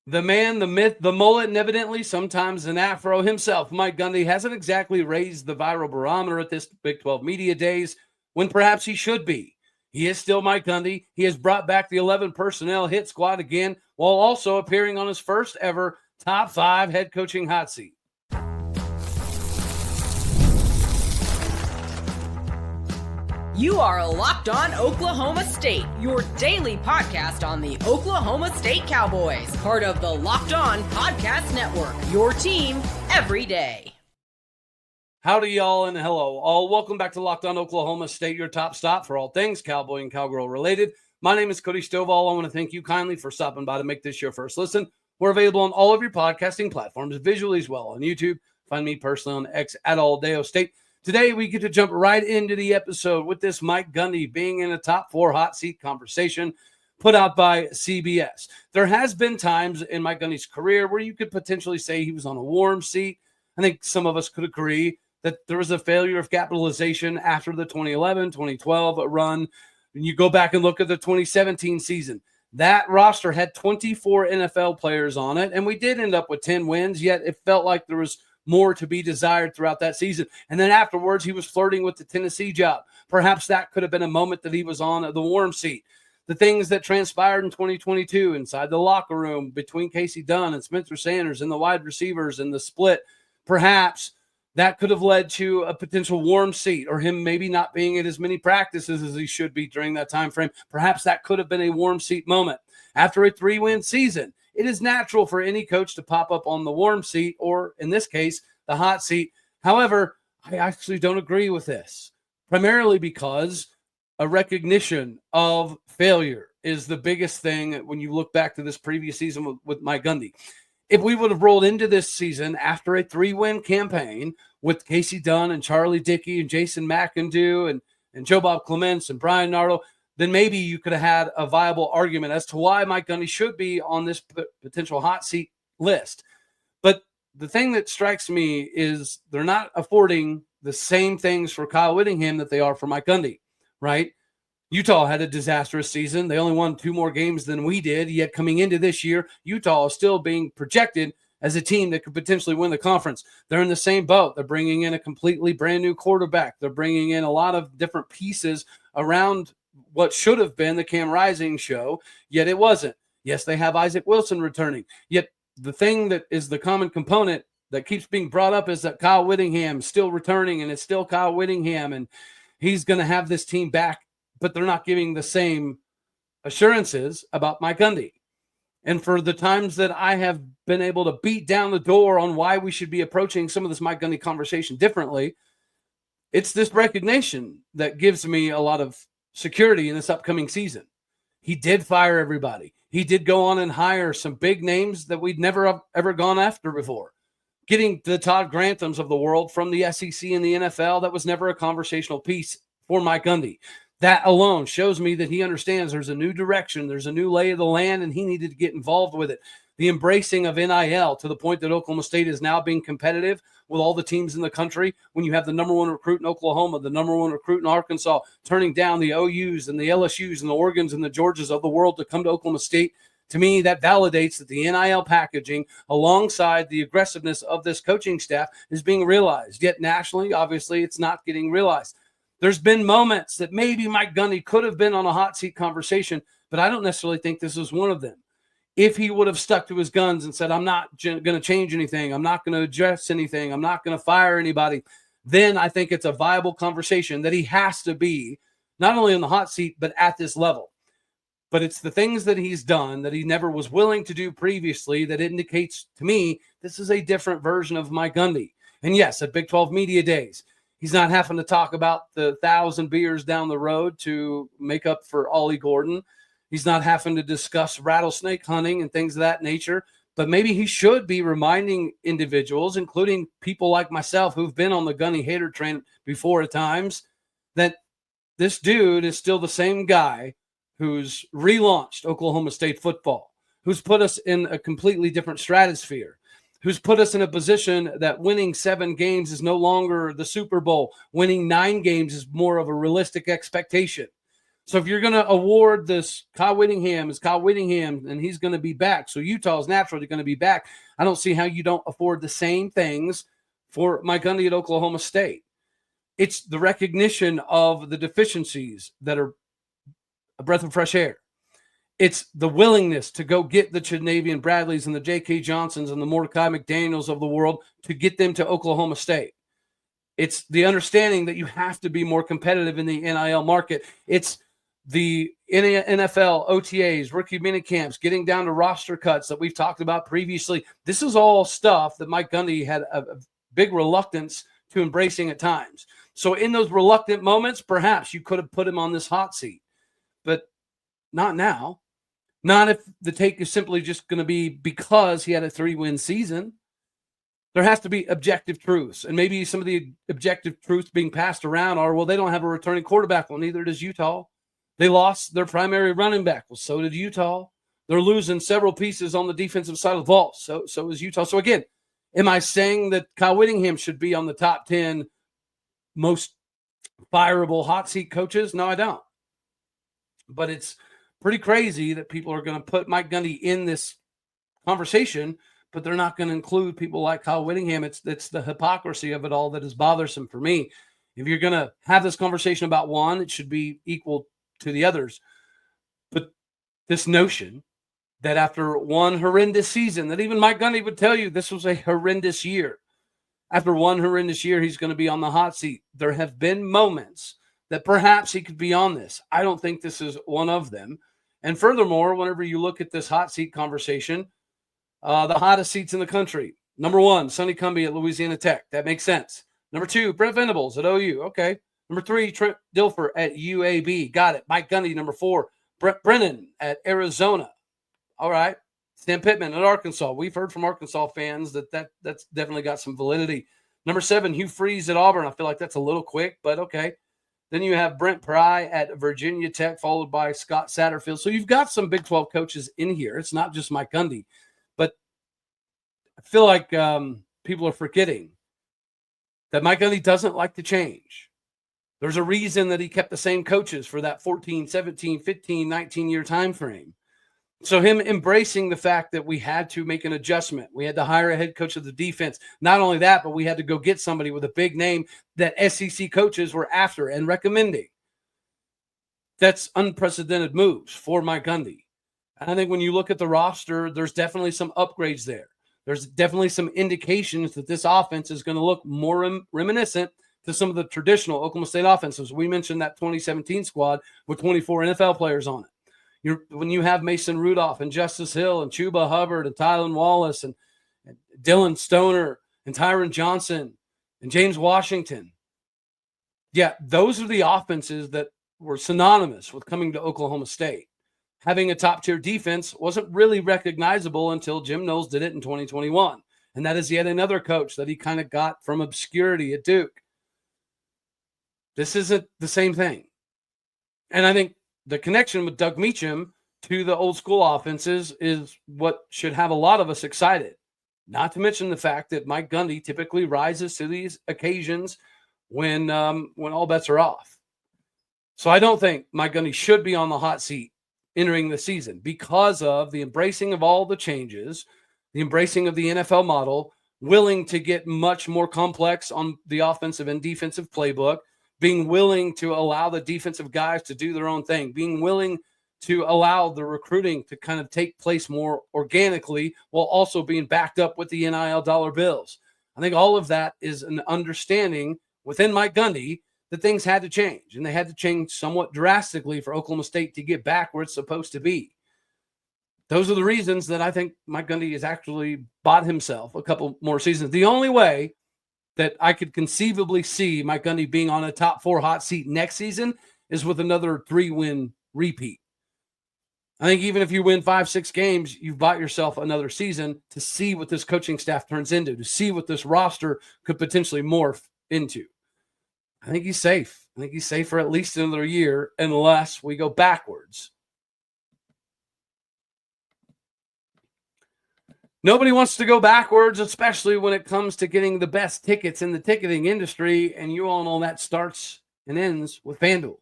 The man, the myth, the mullet, and evidently sometimes an Afro himself, Mike Gundy, hasn't exactly raised the viral barometer at this Big 12 Media Days when perhaps he should be. He is still Mike Gundy. He has brought back the 11 personnel hit squad again while also appearing on his first ever top 5 head coaching hot seat. You are Locked On Oklahoma State, your daily podcast on the Oklahoma State Cowboys, part of the Locked On Podcast Network, your team every day. Howdy, y'all, and hello, all. Welcome back to Locked On Oklahoma State, your top stop for all things Cowboy and Cowgirl related. My name is Cody Stovall. I want to thank you kindly for stopping by to make this your first listen. We're available on all of your podcasting platforms, visually as well on YouTube. Find me personally on X at Aldeo State. Today, we get to jump right into the episode with this Mike Gundy being in a top 4 hot seat conversation put out by CBS. There has been times in Mike Gundy's career where you could potentially say he was on a warm seat. I think some of us could agree that there was a failure of capitalization after the 2011, 2012 run. When you go back and look at the 2017 season, that roster had 24 NFL players on it, and we did end up with 10 wins, yet it felt like there was more to be desired throughout that season. And then afterwards, he was flirting with the Tennessee job. Perhaps that could have been a moment that he was on the warm seat. The things that transpired in 2022 inside the locker room between Casey Dunn and Spencer Sanders and the wide receivers and the split, perhaps that could have led to a potential warm seat or him maybe not being at as many practices as he should be during that time frame. Perhaps that could have been a warm seat moment. After a 3-win season, it is natural for any coach to pop up on the warm seat or, in this case, the hot seat. However, I actually don't agree with this, primarily because a recognition of failure is the biggest thing when you look back to this previous season with Mike Gundy. If we would have rolled into this season after a 3-win campaign with Casey Dunn and Charlie Dickey and Jason McIndoe and Joe Bob Clements and Brian Nardo, then maybe you could have had a viable argument as to why Mike Gundy should be on this potential hot seat list. But the thing that strikes me is they're not affording the same things for Kyle Whittingham that they are for Mike Gundy, right? Utah had a disastrous season. They only won 2 more games than we did, yet coming into this year, Utah is still being projected as a team that could potentially win the conference. They're in the same boat. They're bringing in a completely brand new quarterback. They're bringing in a lot of different pieces around what should have been the Cam Rising show, yet it wasn't. Yes, they have Isaac Wilson returning, yet the thing that is the common component that keeps being brought up is that Kyle Whittingham is still returning, and it's still Kyle Whittingham, and he's going to have this team back, but they're not giving the same assurances about Mike Gundy. And for the times that I have been able to beat down the door on why we should be approaching some of this Mike Gundy conversation differently, it's this recognition that gives me a lot of security in this upcoming season. He did fire everybody. He did go on and hire some big names that we'd never ever gone after before. Getting the Todd Granthams of the world from the SEC and the NFL, that was never a conversational piece for Mike Gundy. That alone shows me that he understands there's a new direction, there's a new lay of the land, and he needed to get involved with it. The embracing of NIL to the point that Oklahoma State is now being competitive with all the teams in the country. When you have the number 1 recruit in Oklahoma, the number 1 recruit in Arkansas, turning down the OUs and the LSUs and the Oregons and the Georgias of the world to come to Oklahoma State, to me, that validates that the NIL packaging alongside the aggressiveness of this coaching staff is being realized. Yet nationally, obviously, it's not getting realized. There's been moments that maybe Mike Gundy could have been on a hot seat conversation, but I don't necessarily think this was one of them. If he would have stuck to his guns and said, I'm not going to change anything, I'm not going to address anything, I'm not going to fire anybody, then I think it's a viable conversation that he has to be not only on the hot seat, but at this level. But it's the things that he's done that he never was willing to do previously that indicates to me this is a different version of Mike Gundy. And yes, at Big 12 Media Days, he's not having to talk about the 1,000 beers down the road to make up for Ollie Gordon. He's not having to discuss rattlesnake hunting and things of that nature. But maybe he should be reminding individuals, including people like myself who've been on the Gundy hater train before at times, that this dude is still the same guy who's relaunched Oklahoma State football, who's put us in a completely different stratosphere, who's put us in a position that winning 7 games is no longer the Super Bowl. Winning 9 games is more of a realistic expectation. So if you're going to award this Kyle Whittingham and he's going to be back, so Utah is naturally going to be back, I don't see how you don't afford the same things for Mike Gundy at Oklahoma State. It's the recognition of the deficiencies that are a breath of fresh air. It's the willingness to go get the Chadavian Bradleys and the J.K. Johnsons and the Mordecai McDaniels of the world to get them to Oklahoma State. It's the understanding that you have to be more competitive in the NIL market. It's the NFL, OTAs, rookie minicamps, getting down to roster cuts that we've talked about previously. This is all stuff that Mike Gundy had a big reluctance to embracing at times. So in those reluctant moments, perhaps you could have put him on this hot seat, but not now. Not if the take is simply just going to be because he had a 3-win season. There has to be objective truths. And maybe some of the objective truths being passed around are, well, they don't have a returning quarterback. Well, neither does Utah. They lost their primary running back. Well, so did Utah. They're losing several pieces on the defensive side of the ball. So is Utah. So again, am I saying that Kyle Whittingham should be on the top 10 most fireable hot seat coaches? No, I don't. But it's pretty crazy that people are going to put Mike Gundy in this conversation, but they're not going to include people like Kyle Whittingham. It's the hypocrisy of it all that is bothersome for me. If you're going to have this conversation about one, it should be equal to the others. But this notion that after one horrendous season, that even Mike Gundy would tell you this was a horrendous year. After one horrendous year, he's going to be on the hot seat. There have been moments that perhaps he could be on this. I don't think this is one of them. And furthermore, whenever you look at this hot seat conversation, the hottest seats in the country. Number 1, Sonny Cumbie at Louisiana Tech. That makes sense. Number 2, Brent Venables at OU. Okay. Number 3, Trent Dilfer at UAB. Got it. Mike Gundy, number 4. Brett Brennan at Arizona. All right. Stan Pittman at Arkansas. We've heard from Arkansas fans that's definitely got some validity. Number 7, Hugh Freeze at Auburn. I feel like that's a little quick, but okay. Then you have Brent Pry at Virginia Tech, followed by Scott Satterfield. So you've got some Big 12 coaches in here. It's not just Mike Gundy. But I feel like people are forgetting that Mike Gundy doesn't like to change. There's a reason that he kept the same coaches for that 14, 17, 15, 19-year time frame. So him embracing the fact that we had to make an adjustment. We had to hire a head coach of the defense. Not only that, but we had to go get somebody with a big name that SEC coaches were after and recommending. That's unprecedented moves for Mike Gundy. And I think when you look at the roster, there's definitely some upgrades there. There's definitely some indications that this offense is going to look more reminiscent to some of the traditional Oklahoma State offenses. We mentioned that 2017 squad with 24 NFL players on it. When you have Mason Rudolph and Justice Hill and Chuba Hubbard and Tylan Wallace and Dylan Stoner and Tyron Johnson and James Washington. Yeah, those are the offenses that were synonymous with coming to Oklahoma State. Having a top-tier defense wasn't really recognizable until Jim Knowles did it in 2021. And that is yet another coach that he kind of got from obscurity at Duke. This isn't the same thing. And I think the connection with Doug Mecham to the old school offenses is what should have a lot of us excited. Not to mention the fact that Mike Gundy typically rises to these occasions when all bets are off. So I don't think Mike Gundy should be on the hot seat entering the season because of the embracing of all the changes, the embracing of the NFL model, willing to get much more complex on the offensive and defensive playbook, being willing to allow the defensive guys to do their own thing, being willing to allow the recruiting to kind of take place more organically while also being backed up with the NIL dollar bills. I think all of that is an understanding within Mike Gundy that things had to change, and they had to change somewhat drastically for Oklahoma State to get back where it's supposed to be. Those are the reasons that I think Mike Gundy has actually bought himself a couple more seasons. The only way that I could conceivably see Mike Gundy being on a top 4 hot seat next season is with another 3-win repeat. I think even if you win 5-6 games, you've bought yourself another season to see what this coaching staff turns into, to see what this roster could potentially morph into. I think he's safe. I think he's safe for at least another year unless we go backwards. Nobody wants to go backwards, especially when it comes to getting the best tickets in the ticketing industry, and you all know that starts and ends with FanDuel.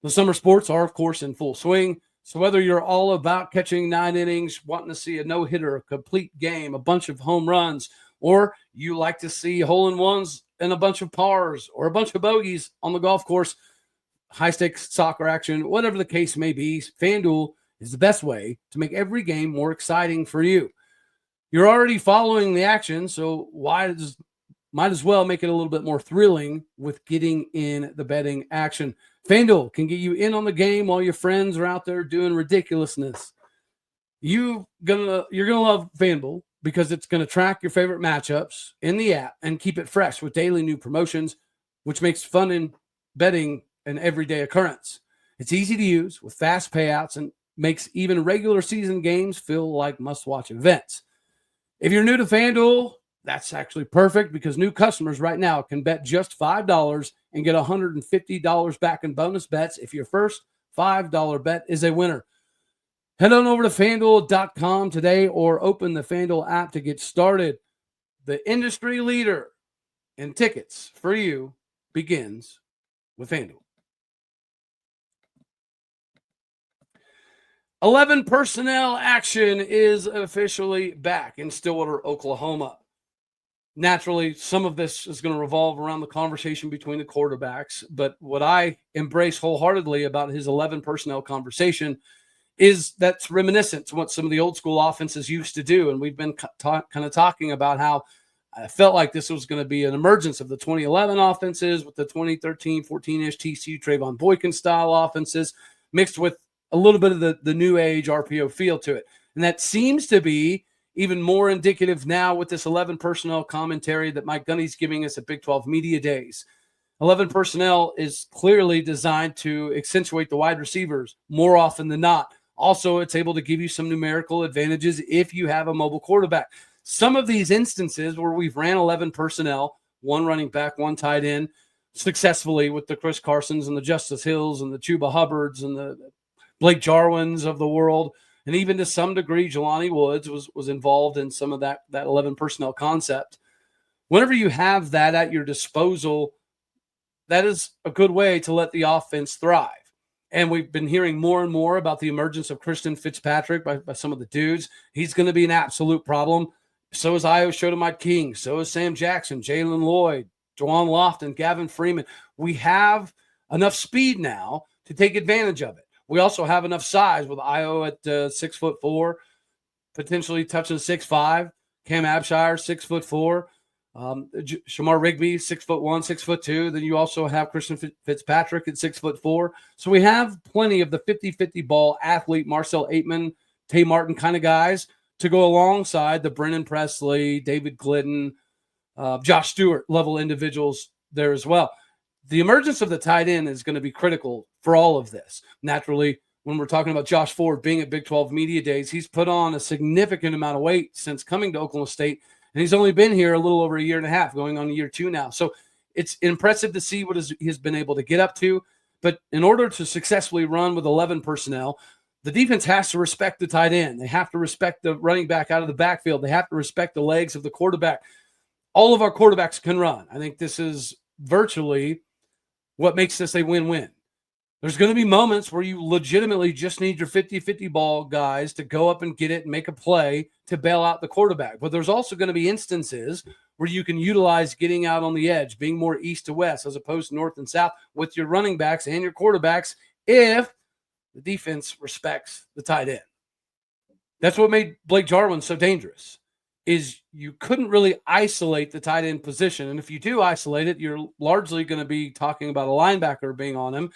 The summer sports are, of course, in full swing. So whether you're all about catching 9 innings, wanting to see a no-hitter, a complete game, a bunch of home runs, or you like to see hole-in-ones and a bunch of pars or a bunch of bogeys on the golf course, high-stakes soccer action, whatever the case may be, FanDuel is the best way to make every game more exciting for you. You're already following the action, so might as well make it a little bit more thrilling with getting in the betting action. FanDuel can get you in on the game while your friends are out there doing ridiculousness. You're gonna love FanDuel because it's gonna track your favorite matchups in the app and keep it fresh with daily new promotions, which makes fun in betting an everyday occurrence. It's easy to use with fast payouts and makes even regular season games feel like must-watch events. If you're new to FanDuel, that's actually perfect because new customers right now can bet just $5 and get $150 back in bonus bets if your first $5 bet is a winner. Head on over to FanDuel.com today or open the FanDuel app to get started. The industry leader in tickets for you begins with FanDuel. 11 personnel action is officially back in Stillwater, Oklahoma. Naturally, some of this is going to revolve around the conversation between the quarterbacks, but what I embrace wholeheartedly about his 11 personnel conversation is that's reminiscent to what some of the old school offenses used to do, and we've been kind of talking about how I felt like this was going to be an emergence of the 2011 offenses with the 2013, 14-ish TCU Trayvon Boykin style offenses mixed with a little bit of the new age RPO feel to it. And that seems to be even more indicative now with this 11 personnel commentary that Mike Gundy's giving us at Big 12 Media Days. 11 personnel is clearly designed to accentuate the wide receivers more often than not. Also, it's able to give you some numerical advantages if you have a mobile quarterback. Some of these instances where we've ran 11 personnel, one running back, one tight end, successfully with the Chris Carsons and the Justice Hills and the Chuba Hubbards and the Blake Jarwins of the world, and even to some degree, Jelani Woods was involved in some of that 11 personnel concept. Whenever you have that at your disposal, that is a good way to let the offense thrive. And we've been hearing more and more about the emergence of Christian Fitzpatrick by some of the dudes. He's going to be an absolute problem. So is Io Shotomite King. So is Sam Jackson, Jalen Lloyd, Juwan Lofton, Gavin Freeman. We have enough speed now to take advantage of it. We also have enough size with Io at 6'4", potentially touching 6'5". Cam Abshire, 6'4". Shamar Rigby, 6'1", 6'2". Then you also have Christian Fitzpatrick at 6'4". So we have plenty of the 50-50 ball athlete, Marcel Aitman, Tay Martin kind of guys to go alongside the Brennan Presley, David Glidden, Josh Stewart level individuals there as well. The emergence of the tight end is going to be critical for all of this. Naturally, when we're talking about Josh Ford being at Big 12 Media Days, he's put on a significant amount of weight since coming to Oklahoma State, and he's only been here a little over a year and a half, going on year 2 now. So it's impressive to see what he's been able to get up to. But in order to successfully run with 11 personnel, the defense has to respect the tight end. They have to respect the running back out of the backfield. They have to respect the legs of the quarterback. All of our quarterbacks can run. I think this is virtually what makes this a win-win. There's going to be moments where you legitimately just need your 50-50 ball guys to go up and get it and make a play to bail out the quarterback. But there's also going to be instances where you can utilize getting out on the edge, being more east to west as opposed to north and south with your running backs and your quarterbacks if the defense respects the tight end. That's what made Blake Jarwin so dangerous, is you couldn't really isolate the tight end position. And if you do isolate it, you're largely going to be talking about a linebacker being on him.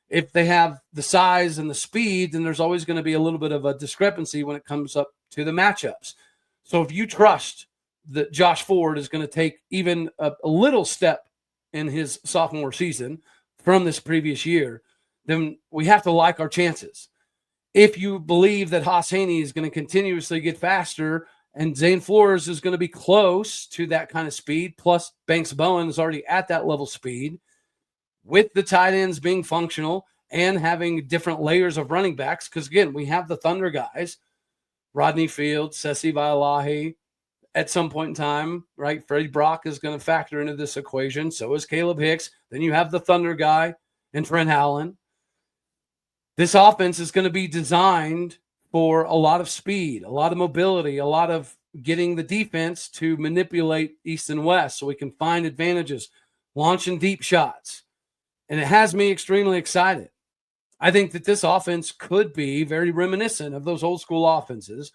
If they have the size and the speed, then there's always going to be a little bit of a discrepancy when it comes up to the matchups. So if you trust that Josh Ford is going to take even a little step in his sophomore season from this previous year, then we have to like our chances. If you believe that Haas Haney is going to continuously get faster and Zane Flores is going to be close to that kind of speed, plus Banks Bowen is already at that level speed, with the tight ends being functional and having different layers of running backs, because, again, we have the Thunder guys, Rodney Fields, Sesi Vailahi, at some point in time, right? Freddie Brock is going to factor into this equation. So is Caleb Hicks. Then you have the Thunder guy and Trent Allen. This offense is going to be designed for a lot of speed, a lot of mobility, a lot of getting the defense to manipulate east and west so we can find advantages, launching deep shots. And it has me extremely excited. I think that this offense could be very reminiscent of those old school offenses,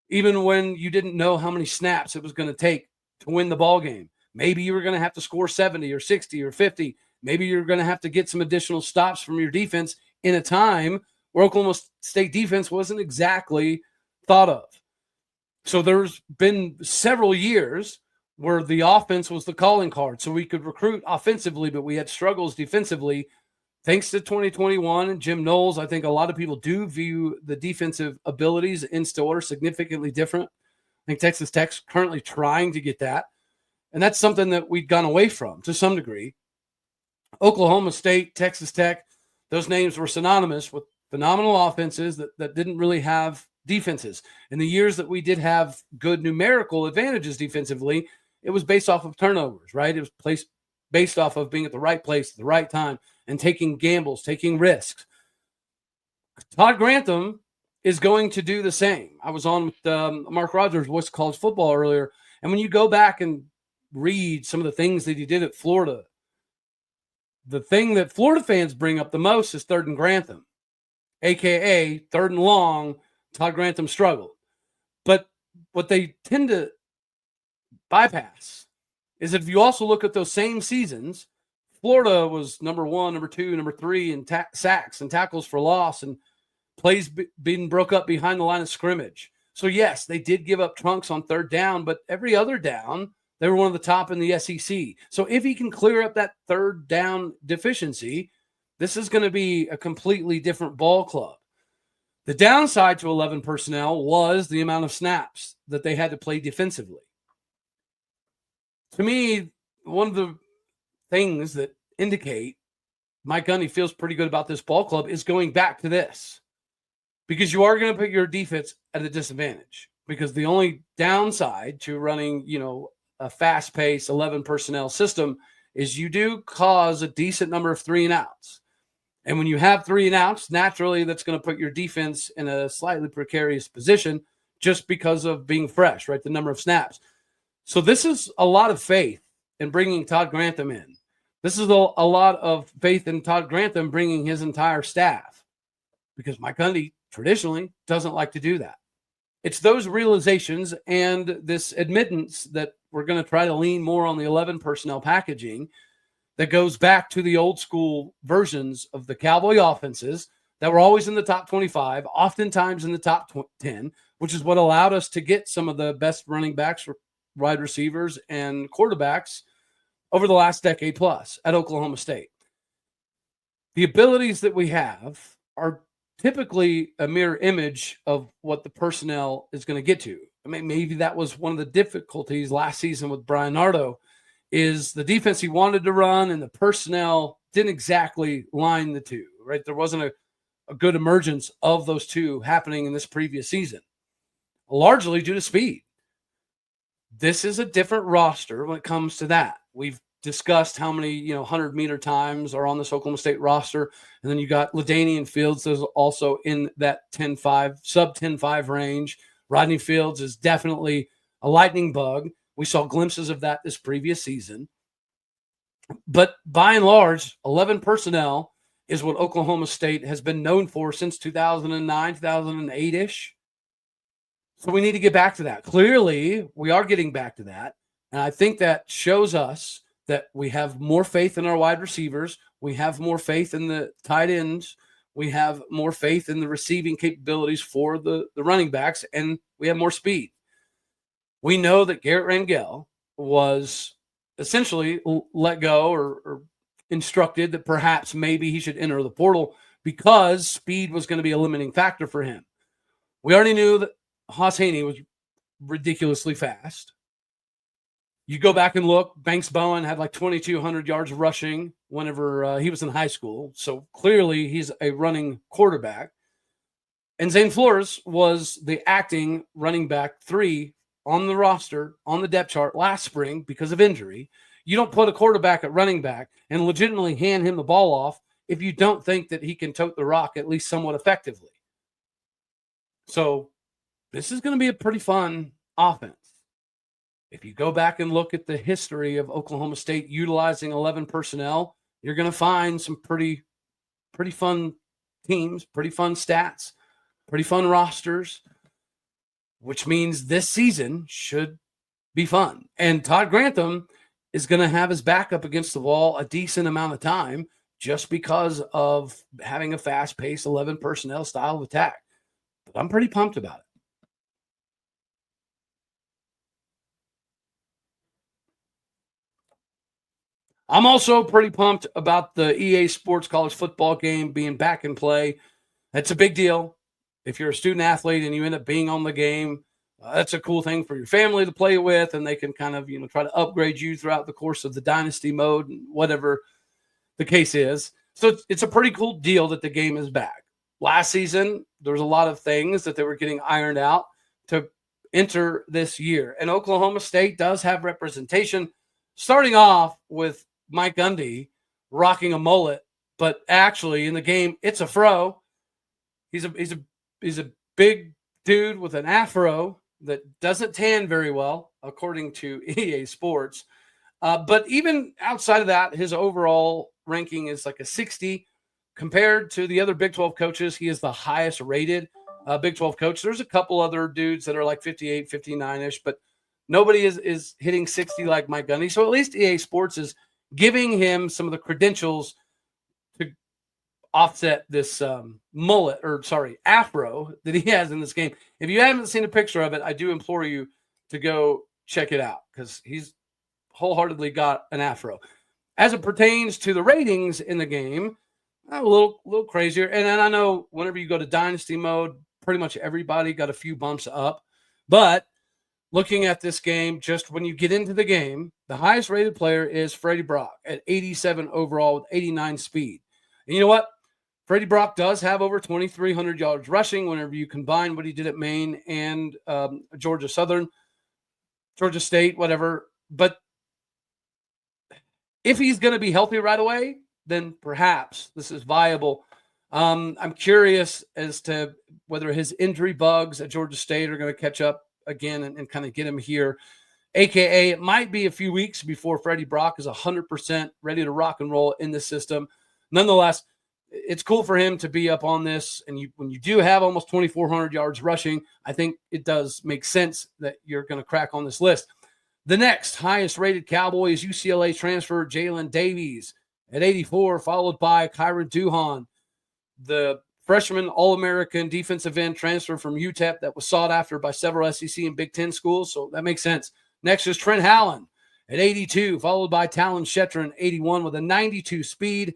even when you didn't know how many snaps it was going to take to win the ball game. Maybe you were going to have to score 70 or 60 or 50. Maybe you're going to have to get some additional stops from your defense in a time where Oklahoma State defense wasn't exactly thought of. So there's been several years where the offense was the calling card. So we could recruit offensively, but we had struggles defensively. Thanks to 2021 and Jim Knowles, I think a lot of people do view the defensive abilities in Stillwater significantly different. I think Texas Tech's currently trying to get that. And that's something that we'd gone away from to some degree. Oklahoma State, Texas Tech, those names were synonymous with phenomenal offenses that didn't really have defenses. In the years that we did have good numerical advantages defensively, it was based off of turnovers, right? It was based off of being at the right place at the right time and taking gambles, taking risks. Todd Grantham is going to do the same. I was on with Mark Rogers, Voice of College Football, earlier, and when you go back and read some of the things that he did at Florida, the thing that Florida fans bring up the most is 3rd and Grantham, a.k.a. 3rd and long. Todd Grantham struggled. But what they tend to bypass is if you also look at those same seasons, Florida was number 1, number 2, number 3 in sacks and tackles for loss and plays being broke up behind the line of scrimmage. So, yes, they did give up trunks on 3rd down, but every other down, they were one of the top in the SEC. So if he can clear up that 3rd down deficiency, this is going to be a completely different ball club. The downside to 11 personnel was the amount of snaps that they had to play defensively. To me, one of the things that indicate Mike Gundy feels pretty good about this ball club is going back to this, because you are going to put your defense at a disadvantage, because the only downside to running, a fast-paced 11 personnel system is you do cause a decent number of 3 and outs. And when you have 3 and outs, naturally that's going to put your defense in a slightly precarious position just because of being fresh, right? The number of snaps. So this is a lot of faith in bringing Todd Grantham in. This is a lot of faith in Todd Grantham bringing his entire staff, because Mike Gundy traditionally doesn't like to do that. It's those realizations and this admittance that we're going to try to lean more on the 11 personnel packaging that goes back to the old school versions of the Cowboy offenses that were always in the top 25, oftentimes in the top 10, which is what allowed us to get some of the best running backs, wide receivers, and quarterbacks over the last decade plus at Oklahoma State. The abilities that we have are typically a mirror image of what the personnel is going to get to. I mean, maybe that was one of the difficulties last season with Brian Nardo, is the defense he wanted to run and the personnel didn't exactly line the two, right? There wasn't a good emergence of those two happening in this previous season, largely due to speed. This is a different roster when it comes to that. We've discussed how many 100-meter times are on this Oklahoma State roster, and then you got LaDainian Fields is also in that 10-5, sub 10-5 range. Rodney Fields is definitely a lightning bug. We saw glimpses of that this previous season. But by and large, 11 personnel is what Oklahoma State has been known for since 2009, 2008-ish. So we need to get back to that. Clearly, we are getting back to that. And I think that shows us that we have more faith in our wide receivers. We have more faith in the tight ends. We have more faith in the receiving capabilities for the running backs, and we have more speed. We know that Garrett Rangel was essentially let go or instructed that perhaps maybe he should enter the portal because speed was going to be a limiting factor for him. We already knew that Haas Haney was ridiculously fast. You go back and look, Banks Bowen had like 2,200 yards rushing whenever he was in high school. So clearly he's a running quarterback. And Zane Flores was the acting running back 3 on the roster, on the depth chart last spring because of injury. You don't put a quarterback at running back and legitimately hand him the ball off if you don't think that he can tote the rock at least somewhat effectively. So this is going to be a pretty fun offense. If you go back and look at the history of Oklahoma State utilizing 11 personnel, you're going to find some pretty fun teams, pretty fun stats, pretty fun rosters, which means this season should be fun. And Todd Grantham is going to have his back up against the wall a decent amount of time just because of having a fast-paced 11 personnel style of attack. But I'm pretty pumped about it. I'm also pretty pumped about the EA Sports college football game being back in play. That's a big deal. If you're a student athlete and you end up being on the game, that's a cool thing for your family to play with, and they can kind of, try to upgrade you throughout the course of the dynasty mode and whatever the case is. So it's a pretty cool deal that the game is back. Last season, there was a lot of things that they were getting ironed out to enter this year. And Oklahoma State does have representation, starting off with Mike Gundy rocking a mullet, but actually in the game, it's a fro. He's a big dude with an afro that doesn't tan very well, according to EA Sports. But even outside of that, his overall ranking is like a 60. Compared to the other Big 12 coaches, he is the highest rated Big 12 coach. There's a couple other dudes that are like 58, 59-ish, but nobody is hitting 60 like Mike Gundy. So at least EA Sports is giving him some of the credentials to offset this afro that he has in this game. If you haven't seen a picture of it, I do implore you to go check it out because he's wholeheartedly got an afro. As it pertains to the ratings in the game, a little crazier. And then I know whenever you go to dynasty mode, pretty much everybody got a few bumps up. But looking at this game, just when you get into the game, the highest rated player is Freddie Brock at 87 overall with 89 speed. And you know what? Freddie Brock does have over 2,300 yards rushing whenever you combine what he did at Maine and Georgia State, whatever. But if he's going to be healthy right away, then perhaps this is viable. I'm curious as to whether his injury bugs at Georgia State are going to catch up again and kind of get him here. AKA, it might be a few weeks before Freddie Brock is 100% ready to rock and roll in the system. Nonetheless, it's cool for him to be up on this. And when you do have almost 2,400 yards rushing, I think it does make sense that you're going to crack on this list. The next highest rated Cowboy is UCLA transfer Jalen Davies at 84, followed by Kyron Duhan, the freshman All-American defensive end transfer from UTEP that was sought after by several SEC and Big Ten schools, so that makes sense. Next is Trent Hallen at 82, followed by Talon Shetron, 81 with a 92 speed.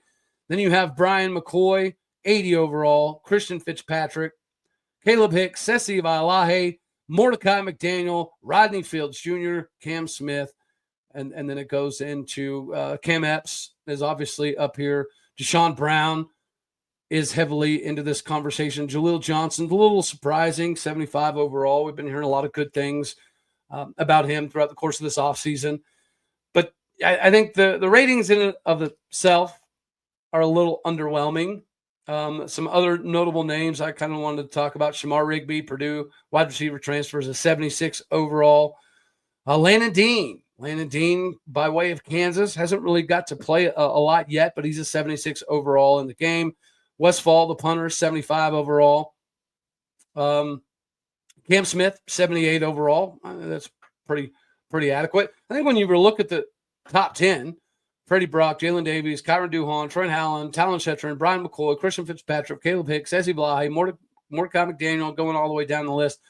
Then you have Brian McCoy, 80 overall, Christian Fitzpatrick, Caleb Hicks, Sessi Vailahe, Mordecai McDaniel, Rodney Fields Jr., Cam Smith, and then it goes into Cam Epps is obviously up here. Deshaun Brown is heavily into this conversation. Jaleel Johnson, a little surprising, 75 overall. We've been hearing a lot of good things about him throughout the course of this offseason. But I think the ratings in and of itself are a little underwhelming. Some other notable names I kind of wanted to talk about. Shamar Rigby, Purdue, wide receiver transfers, a 76 overall. Landon Dean, by way of Kansas, hasn't really got to play a lot yet, but he's a 76 overall in the game. Westfall, the punter, 75 overall. Cam Smith, 78 overall. That's pretty adequate. I think when you look at the top 10, Freddie Brock, Jalen Davies, Kyron Duhan, Trent Hallen, Talon Shetron, Brian McCoy, Christian Fitzpatrick, Caleb Hicks, Sessi Blahe, Mordecai McDaniel, going all the way down the list.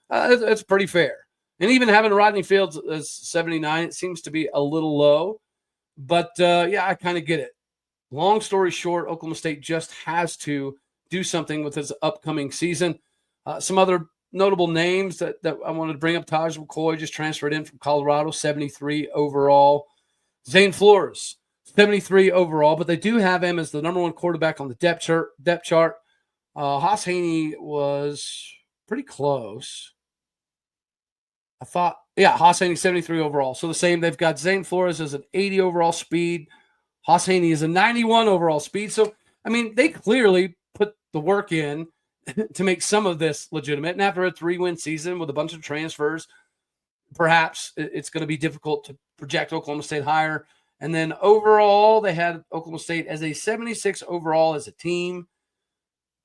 That's pretty fair. And even having Rodney Fields as 79, it seems to be a little low. But, yeah, I kind of get it. Long story short, Oklahoma State just has to do something with this upcoming season. Some other notable names that I wanted to bring up. Taj McCoy just transferred in from Colorado, 73 overall. Zane Flores, 73 overall. But they do have him as the number one quarterback on the depth chart. Haas Haney was pretty close. I thought, yeah, Haas Haney, 73 overall. So the same. They've got Zane Flores as an 80 overall speed. Haas Haney is a 91 overall speed. So I mean, they clearly put the work in to make some of this legitimate. And after a 3-win season with a bunch of transfers, perhaps it's going to be difficult to project Oklahoma State higher. And then overall, they had Oklahoma State as a 76 overall as a team,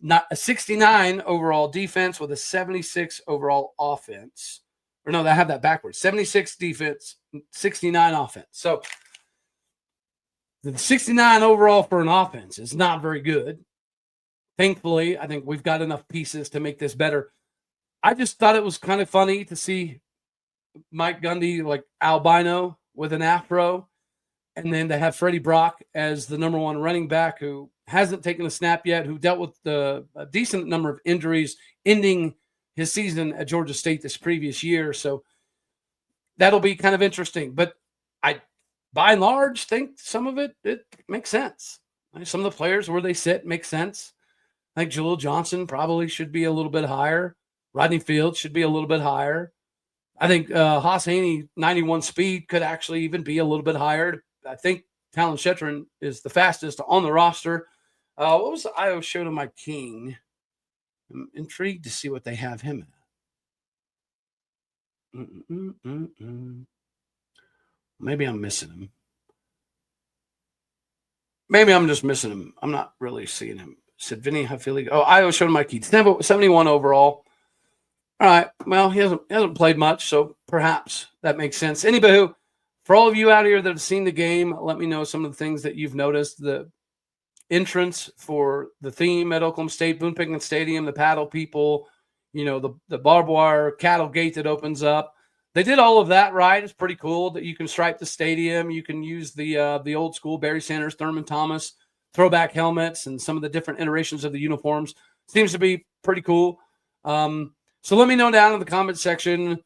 not a 69 overall defense with a 76 overall offense. Or no, I have that backwards. 76 defense, 69 offense. So the 69 overall for an offense is not very good. Thankfully, I think we've got enough pieces to make this better. I just thought it was kind of funny to see Mike Gundy like albino with an afro, and then to have Freddie Brock as the number one running back who hasn't taken a snap yet, who dealt with a decent number of injuries, ending his season at Georgia State this previous year. So that'll be kind of interesting. But I, by and large, think some of it makes sense. Some of the players where they sit makes sense. I think Jaleel Johnson probably should be a little bit higher. Rodney Fields should be a little bit higher. I think Haas Haney 91 speed could actually even be a little bit higher. I think Talon Shetron is the fastest on the roster. What was the Iowa show to my king? I'm intrigued to see what they have him at. Maybe I'm missing him. Maybe I'm just missing him. I'm not really seeing him. Said Vinny Hafili. Oh, Iowa showed my key. 71 overall. All right. Well, he hasn't played much, so perhaps that makes sense. Anywho, for all of you out here that have seen the game, let me know some of the things that you've noticed. The entrance for the theme at Oklahoma State, Boone Pickens Stadium, the paddle people, the barbed wire cattle gate that opens up. They did all of that right. It's pretty cool that you can stripe the stadium. You can use the old school Barry Sanders, Thurman Thomas throwback helmets and some of the different iterations of the uniforms. Seems to be pretty cool. So let me know down in the comment section,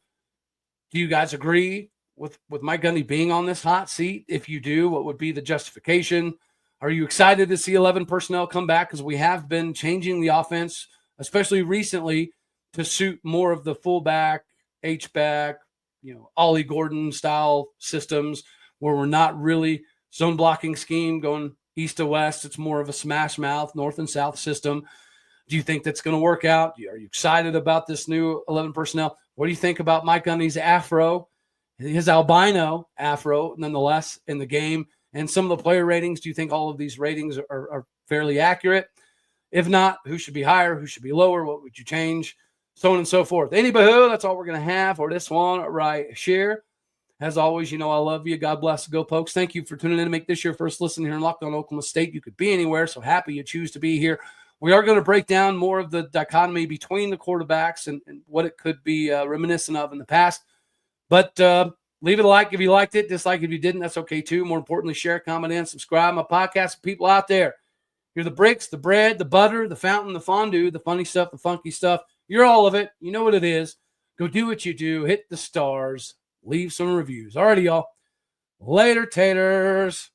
do you guys agree with Mike Gundy being on this hot seat? If you do, what would be the justification? Are you excited to see 11 personnel come back? Because we have been changing the offense, especially recently, to suit more of the fullback, H-back, Ollie Gordon style systems where we're not really zone blocking scheme going east to west. It's more of a smash mouth, north and south system. Do you think that's going to work out? Are you excited about this new 11 personnel? What do you think about Mike Gundy's afro, his albino afro, nonetheless, in the game? And some of the player ratings, do you think all of these ratings are fairly accurate? If not, who should be higher? Who should be lower? What would you change? So on and so forth. Anywho, that's all we're going to have for this one right here. As always, I love you. God bless. Go Pokes. Thank you for tuning in to make this your first listen here in Locked On Oklahoma State. You could be anywhere, so happy you choose to be here. We are going to break down more of the dichotomy between the quarterbacks and what it could be reminiscent of in the past. But leave it a like if you liked it. Dislike if you didn't. That's okay, too. More importantly, share, comment, and subscribe. My podcast, people out there. You're the bricks, the bread, the butter, the fountain, the fondue, the funny stuff, the funky stuff. You're all of it. You know what it is. Go do what you do. Hit the stars. Leave some reviews. Alrighty, y'all. Later, taters.